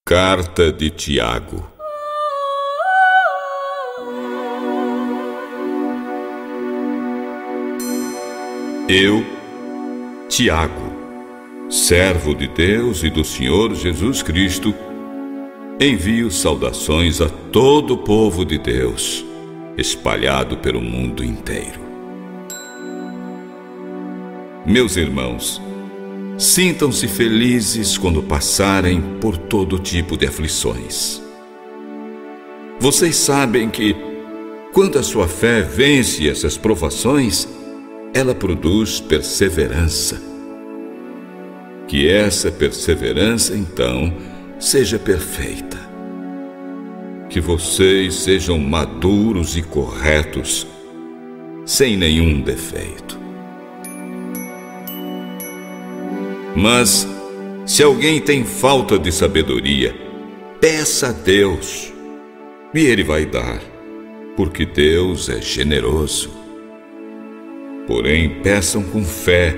Carta de Tiago. Eu, Tiago, servo de Deus e do Senhor Jesus Cristo, envio saudações a todo o povo de Deus, espalhado pelo mundo inteiro. Meus irmãos, sintam-se felizes quando passarem por todo tipo de aflições. Vocês sabem que, quando a sua fé vence essas provações, ela produz perseverança. Que essa perseverança, então, seja perfeita. Que vocês sejam maduros e corretos, sem nenhum defeito. Mas, se alguém tem falta de sabedoria, peça a Deus, e Ele vai dar, porque Deus é generoso. Porém, peçam com fé,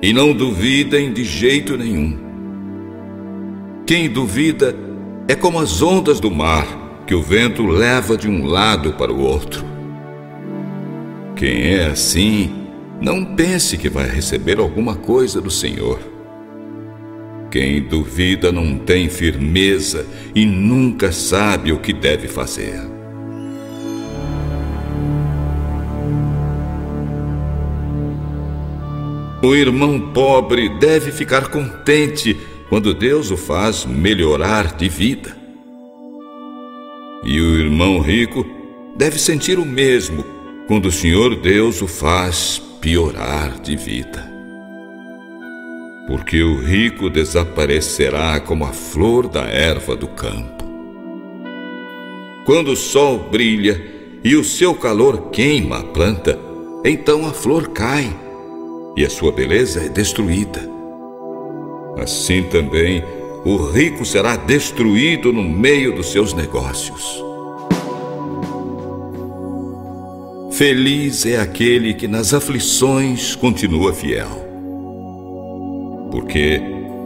e não duvidem de jeito nenhum. Quem duvida é como as ondas do mar, que o vento leva de um lado para o outro. Quem é assim, não pense que vai receber alguma coisa do Senhor. Quem duvida não tem firmeza e nunca sabe o que deve fazer. O irmão pobre deve ficar contente quando Deus o faz melhorar de vida. E o irmão rico deve sentir o mesmo quando o Senhor Deus o faz piorar de vida. Porque o rico desaparecerá como a flor da erva do campo. Quando o sol brilha e o seu calor queima a planta, então a flor cai e a sua beleza é destruída. Assim também, o rico será destruído no meio dos seus negócios. Feliz é aquele que nas aflições continua fiel. Porque,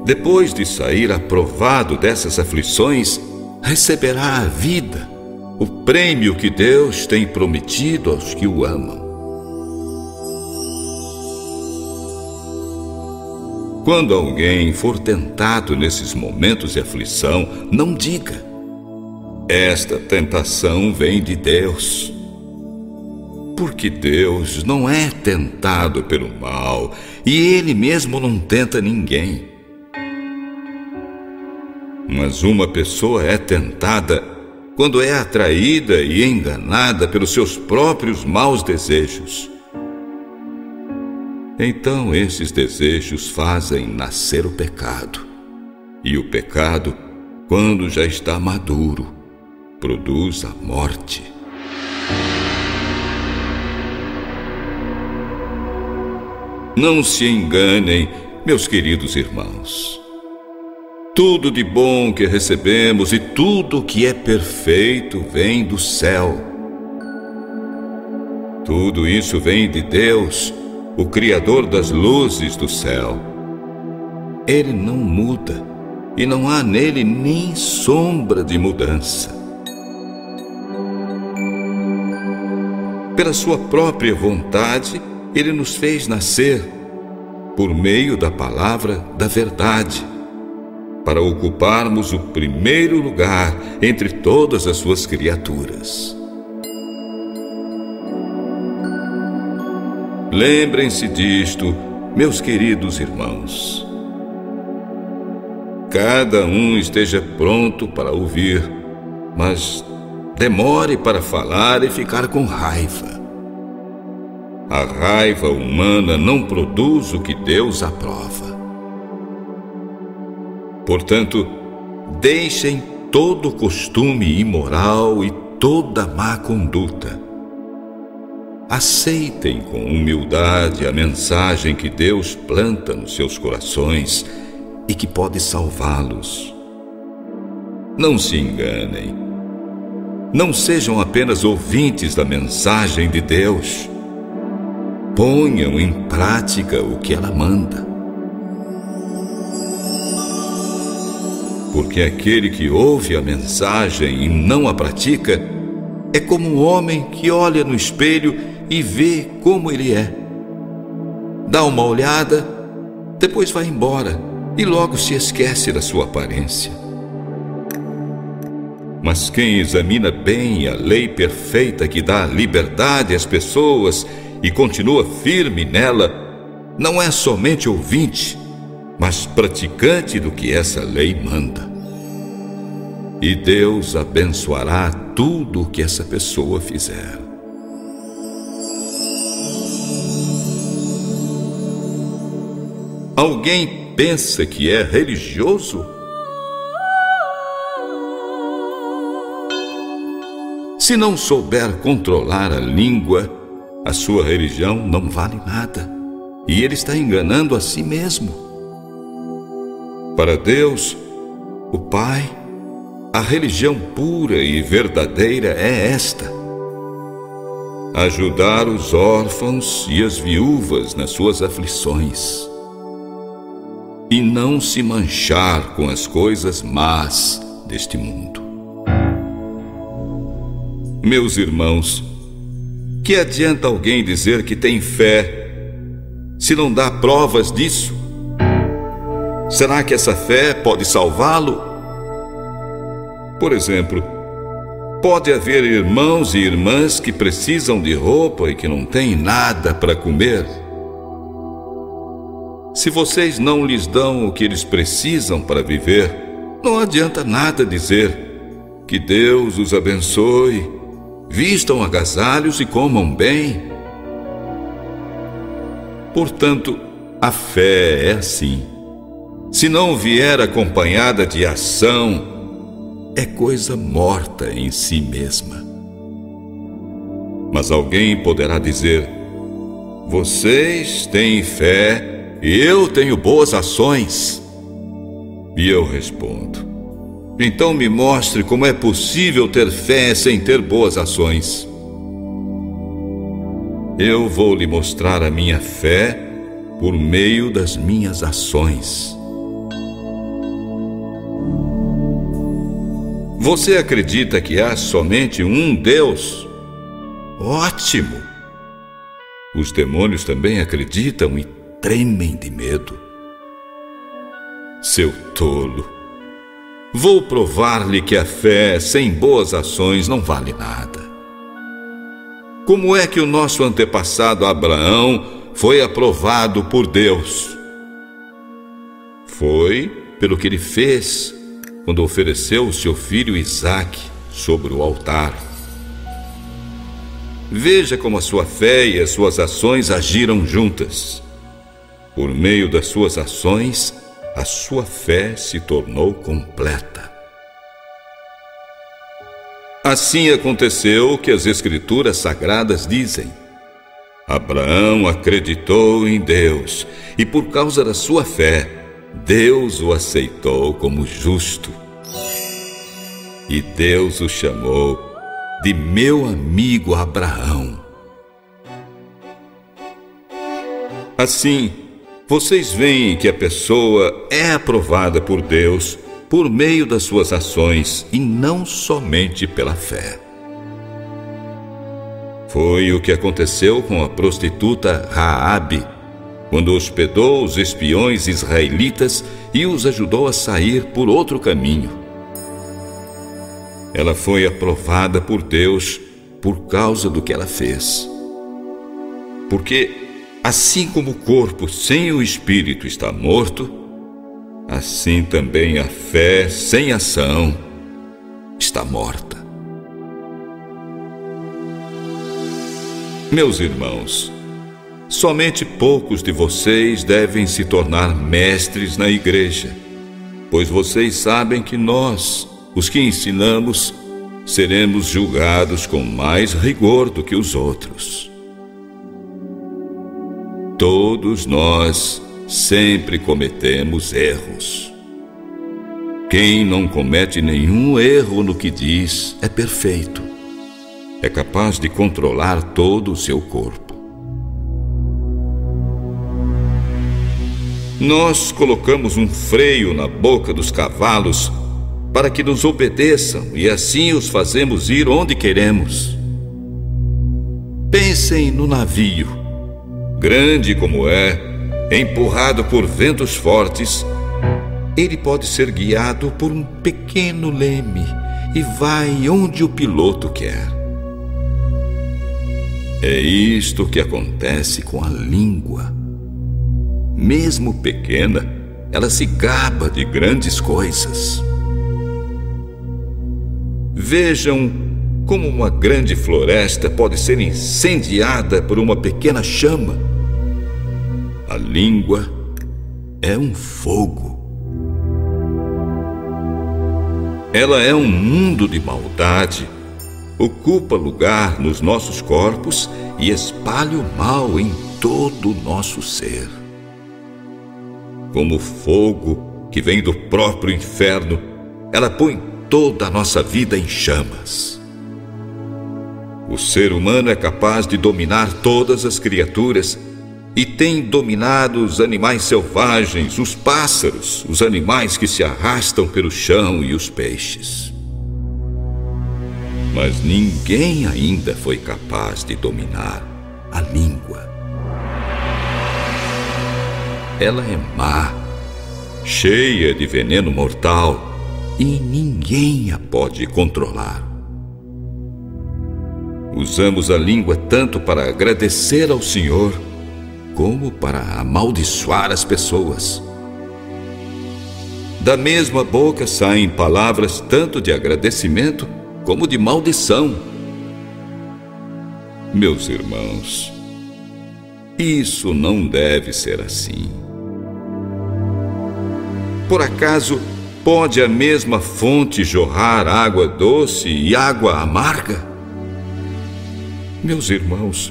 depois de sair aprovado dessas aflições, receberá a vida, o prêmio que Deus tem prometido aos que o amam. Quando alguém for tentado nesses momentos de aflição, não diga: esta tentação vem de Deus. Porque Deus não é tentado pelo mal e Ele mesmo não tenta ninguém. Mas uma pessoa é tentada quando é atraída e enganada pelos seus próprios maus desejos. Então esses desejos fazem nascer o pecado. E o pecado, quando já está maduro, produz a morte. Não se enganem, meus queridos irmãos. Tudo de bom que recebemos e tudo que é perfeito vem do céu. Tudo isso vem de Deus, o Criador das luzes do céu. Ele não muda e não há nele nem sombra de mudança. Pela sua própria vontade, Ele nos fez nascer por meio da palavra da verdade, para ocuparmos o primeiro lugar entre todas as suas criaturas. Lembrem-se disto, meus queridos irmãos. Cada um esteja pronto para ouvir, mas demore para falar e ficar com raiva. A raiva humana não produz o que Deus aprova. Portanto, deixem todo costume imoral e toda má conduta. Aceitem com humildade a mensagem que Deus planta nos seus corações e que pode salvá-los. Não se enganem. Não sejam apenas ouvintes da mensagem de Deus. Ponham em prática o que ela manda. porque aquele que ouve a mensagem e não a pratica é como um homem que olha no espelho e vê como ele é. Dá uma olhada, depois vai embora e logo se esquece da sua aparência. Mas quem examina bem a lei perfeita que dá liberdade às pessoas e continua firme nela, não é somente ouvinte, mas praticante do que essa lei manda. E Deus abençoará tudo o que essa pessoa fizer. Alguém pensa que é religioso? Se não souber controlar a língua, a sua religião não vale nada, e ele está enganando a si mesmo. Para Deus, o Pai, a religião pura e verdadeira é esta: ajudar os órfãos e as viúvas nas suas aflições, e não se manchar com as coisas más deste mundo. Meus irmãos, que adianta alguém dizer que tem fé se não dá provas disso? Será que essa fé pode salvá-lo? Por exemplo, pode haver irmãos e irmãs que precisam de roupa e que não têm nada para comer. Se vocês não lhes dão o que eles precisam para viver, não adianta nada dizer que Deus os abençoe, vistam agasalhos e comam bem. Portanto, a fé é assim. Se não vier acompanhada de ação, é coisa morta em si mesma. Mas alguém poderá dizer: vocês têm fé e eu tenho boas ações. E eu respondo: então me mostre como é possível ter fé sem ter boas ações. Eu vou lhe mostrar a minha fé por meio das minhas ações. Você acredita que há somente um Deus? Ótimo! Os demônios também acreditam e tremem de medo. Seu tolo! Vou provar-lhe que a fé sem boas ações não vale nada. Como é que o nosso antepassado Abraão foi aprovado por Deus? Foi pelo que ele fez quando ofereceu o seu filho Isaque sobre o altar. Veja como a sua fé e as suas ações agiram juntas. Por meio das suas ações, a sua fé se tornou completa. Assim aconteceu que as Escrituras Sagradas dizem: Abraão acreditou em Deus, e por causa da sua fé, Deus o aceitou como justo. E Deus o chamou de meu amigo Abraão. Assim, vocês veem que a pessoa é aprovada por Deus por meio das suas ações e não somente pela fé. Foi o que aconteceu com a prostituta Raabe, quando hospedou os espiões israelitas e os ajudou a sair por outro caminho. Ela foi aprovada por Deus por causa do que ela fez. Porque assim como o corpo sem o espírito está morto, assim também a fé sem ação está morta. Meus irmãos, somente poucos de vocês devem se tornar mestres na igreja, pois vocês sabem que nós, os que ensinamos, seremos julgados com mais rigor do que os outros. Todos nós sempre cometemos erros. Quem não comete nenhum erro no que diz é perfeito. É capaz de controlar todo o seu corpo. Nós colocamos um freio na boca dos cavalos para que nos obedeçam e assim os fazemos ir onde queremos. Pensem no navio. Grande como é, empurrado por ventos fortes, ele pode ser guiado por um pequeno leme e vai onde o piloto quer. É isto que acontece com a língua. Mesmo pequena, ela se gaba de grandes coisas. Vejam como uma grande floresta pode ser incendiada por uma pequena chama. A língua é um fogo. Ela é um mundo de maldade, ocupa lugar nos nossos corpos e espalha o mal em todo o nosso ser. Como fogo que vem do próprio inferno, ela põe toda a nossa vida em chamas. O ser humano é capaz de dominar todas as criaturas e tem dominado os animais selvagens, os pássaros, os animais que se arrastam pelo chão e os peixes. Mas ninguém ainda foi capaz de dominar a língua. Ela é má, cheia de veneno mortal, e ninguém a pode controlar. Usamos a língua tanto para agradecer ao Senhor, como para amaldiçoar as pessoas. Da mesma boca saem palavras tanto de agradecimento como de maldição. Meus irmãos, isso não deve ser assim. Por acaso, pode a mesma fonte jorrar água doce e água amarga? Meus irmãos,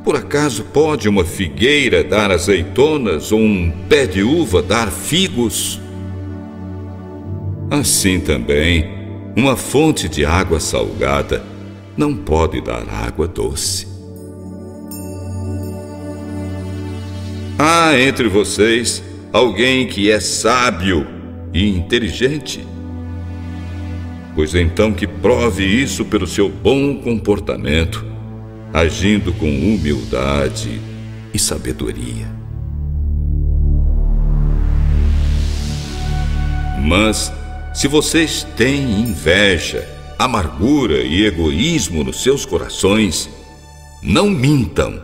por acaso pode uma figueira dar azeitonas ou um pé de uva dar figos? Assim também, uma fonte de água salgada não pode dar água doce. Há entre vocês alguém que é sábio e inteligente? Pois então que prove isso pelo seu bom comportamento, agindo com humildade e sabedoria. Mas, se vocês têm inveja, amargura e egoísmo nos seus corações, não mintam,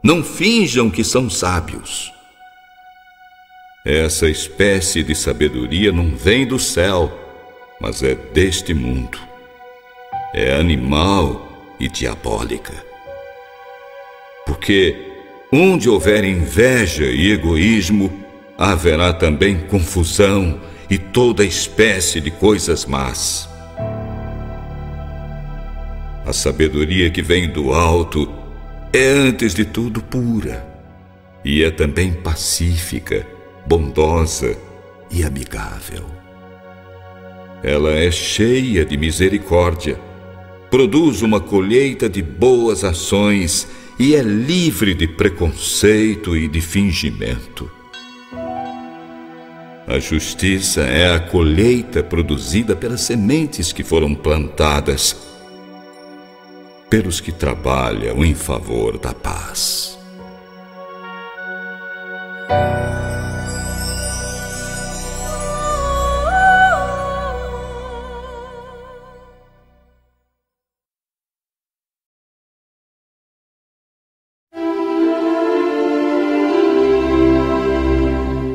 não finjam que são sábios. Essa espécie de sabedoria não vem do céu, mas é deste mundo. É animal e diabólica. Porque onde houver inveja e egoísmo, haverá também confusão e toda espécie de coisas más. A sabedoria que vem do alto é antes de tudo pura e é também pacífica, bondosa e amigável. Ela é cheia de misericórdia, produz uma colheita de boas ações e é livre de preconceito e de fingimento. A justiça é a colheita produzida pelas sementes que foram plantadas pelos que trabalham em favor da paz.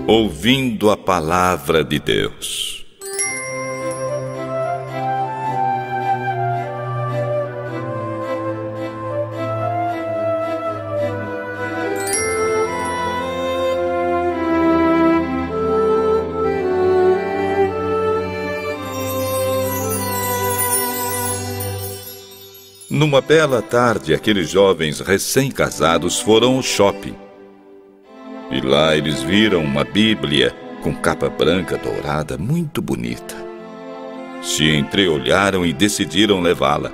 Ouvindo a palavra de Deus. Numa bela tarde, aqueles jovens recém-casados foram ao shopping. E lá eles viram uma Bíblia com capa branca dourada muito bonita. Se entreolharam e decidiram levá-la.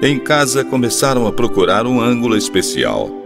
Em casa começaram a procurar um ângulo especial.